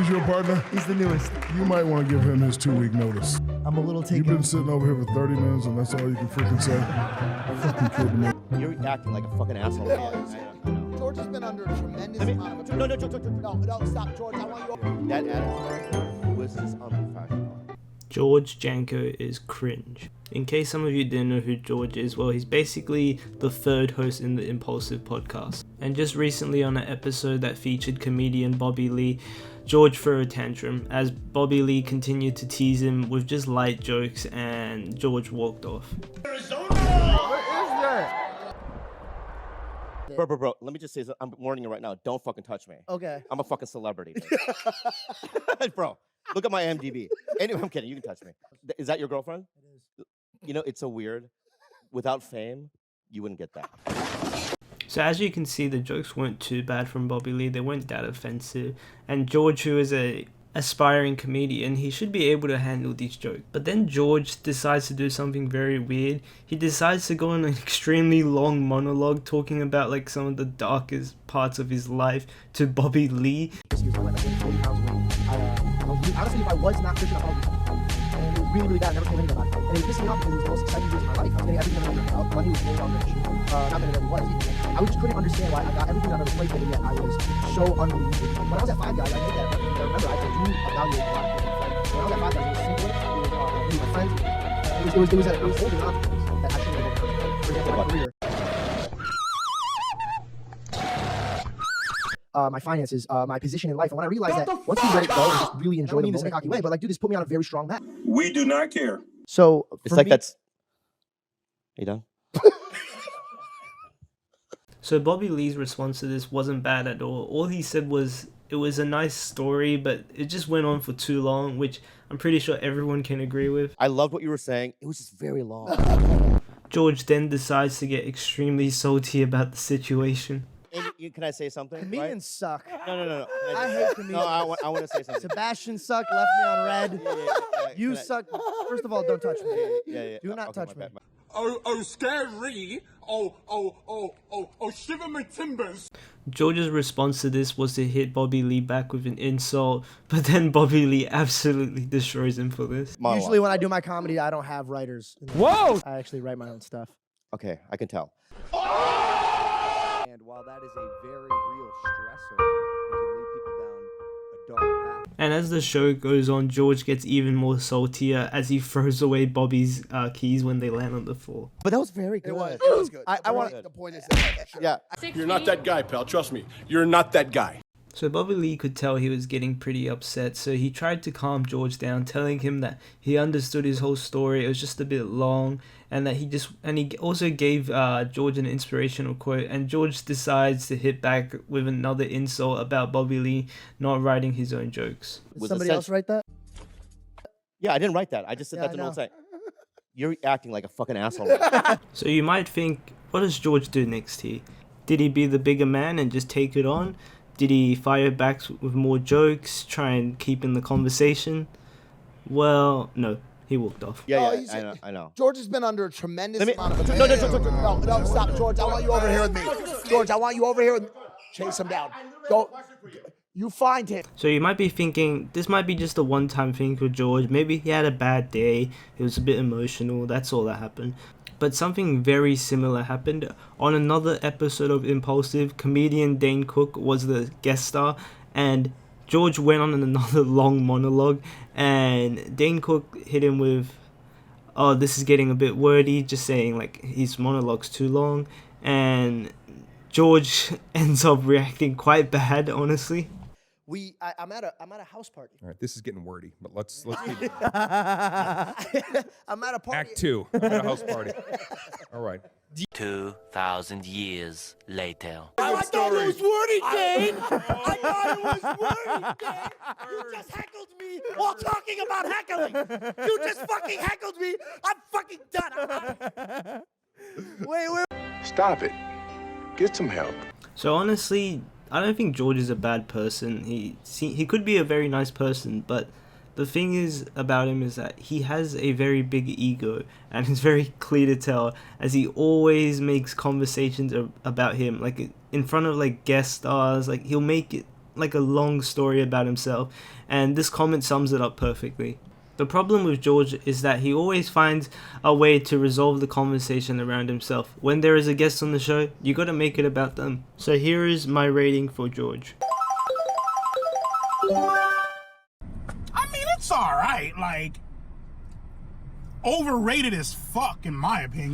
He's your partner? He's the newest. You might want to give him his 2-week notice. I'm a little taken. You've been sitting over here for 30 minutes and that's all you can freaking say? Fucking kidding me. You're acting like a fucking asshole. I know. George has been under a tremendous amount of... No, stop, George. I want you... That attitude was just unprofessional. George Janko is cringe. In case some of you didn't know who George is, well, he's basically the third host in the Impaulsive podcast. And just recently on an episode that featured comedian Bobby Lee, George threw a tantrum as Bobby Lee continued to tease him with just light jokes and George walked off. Arizona! What is that? Bro, let me just say, I'm warning you right now, don't fucking touch me. Okay. I'm a fucking celebrity. Bro, look at my IMDb. Anyway, I'm kidding, you can touch me. Is that your girlfriend? It is. You know, it's so weird. Without fame, you wouldn't get that. So as you can see, the jokes weren't too bad from Bobby Lee, they weren't that offensive. And George, who is a aspiring comedian, he should be able to handle these jokes. But then George decides to do something very weird. He decides to go on an extremely long monologue talking about like some of the darkest parts of his life to Bobby Lee. Honestly, if I was not Christian, I probably and it was really, really bad. I never told anybody about it. And it pissed me off because it was the most exciting years of my life. I was getting everything that I money was really on the shoe. Not that it ever was. I just couldn't understand why I got everything out of the plate, and yet I was so unbelievable. When I was at Five Guys, I made that. I remember I do evaluate a lot of things. When I was at Five Guys, it was simple. It was my friends. It was holding on to things that I shouldn't have done. For example, my career. My finances, my position in life, and when I realized that once you let it go and just really enjoy the moment, in a cocky way, but like, dude, this put me on a very strong map. We do not care. So It's like that's... Are you done? So Bobby Lee's response to this wasn't bad at all. All he said was it was a nice story, but it just went on for too long, which I'm pretty sure everyone can agree with. I loved what you were saying. It was just very long. George then decides to get extremely salty about the situation. Can I say something? Comedians suck. No. I hate comedians. No, I want to say something. Sebastian sucked, left me on red. Yeah, You suck. First of all, don't touch me. Yeah. Do not Okay, touch me. my bad. Oh, scary. Oh, shiver my timbers. George's response to this was to hit Bobby Lee back with an insult, but then Bobby Lee absolutely destroys him for this. Monologue. Usually when I do my comedy, I don't have writers. Whoa! I actually write my own stuff. Okay, I can tell. And while that is a very real stressor, it can lead people down a dark path. And as the show goes on, George gets even more saltier as he throws away Bobby's keys when they land on the floor. But that was very good. It was good. I want The point is that... Yeah. You're not that guy, pal. Trust me. You're not that guy. So Bobby Lee could tell he was getting pretty upset, so he tried to calm George down, telling him that he understood his whole story, it was just a bit long, and that he also gave George an inspirational quote, and George decides to hit back with another insult about Bobby Lee not writing his own jokes. Did somebody else write that? Yeah, I didn't write that. I just said Yeah, that I to know know. what I'm saying. You're acting like a fucking asshole. So you might think, what does George do next here? Did he be the bigger man and just take it on? Did he fire back with more jokes, try and keep in the conversation? Well, no, he walked off. Yeah, I know. George has been under a tremendous Let me- amount of... No, stop, George. I want you over here with me. George, I want you over here with me. Chase him down. Go. You find him. So you might be thinking, this might be just a one-time thing for George. Maybe he had a bad day, he was a bit emotional, that's all that happened. But something very similar happened. On another episode of Impaulsive, comedian Dane Cook was the guest star, and George went on another long monologue, and Dane Cook hit him with, oh, this is getting a bit wordy, just saying like his monologue's too long, and George ends up reacting quite bad, honestly. I'm at a house party. All right, this is getting wordy, but let's keep I'm at a party. Act 2. I'm at a house party. All right. 2,000 years later. I thought it was wordy, Dane. I thought it was wordy, Dane. You just heckled me while talking about heckling. You just fucking heckled me. I'm fucking done. Wait. Stop it. Get some help. So honestly, I don't think George is a bad person. He could be a very nice person, but the thing is about him is that he has a very big ego, and it's very clear to tell as he always makes conversations about him, like in front of like guest stars. Like he'll make it like a long story about himself, and this comment sums it up perfectly. The problem with George is that he always finds a way to resolve the conversation around himself. When there is a guest on the show, you gotta make it about them. So here is my rating for George. I mean, it's alright, like, overrated as fuck in my opinion.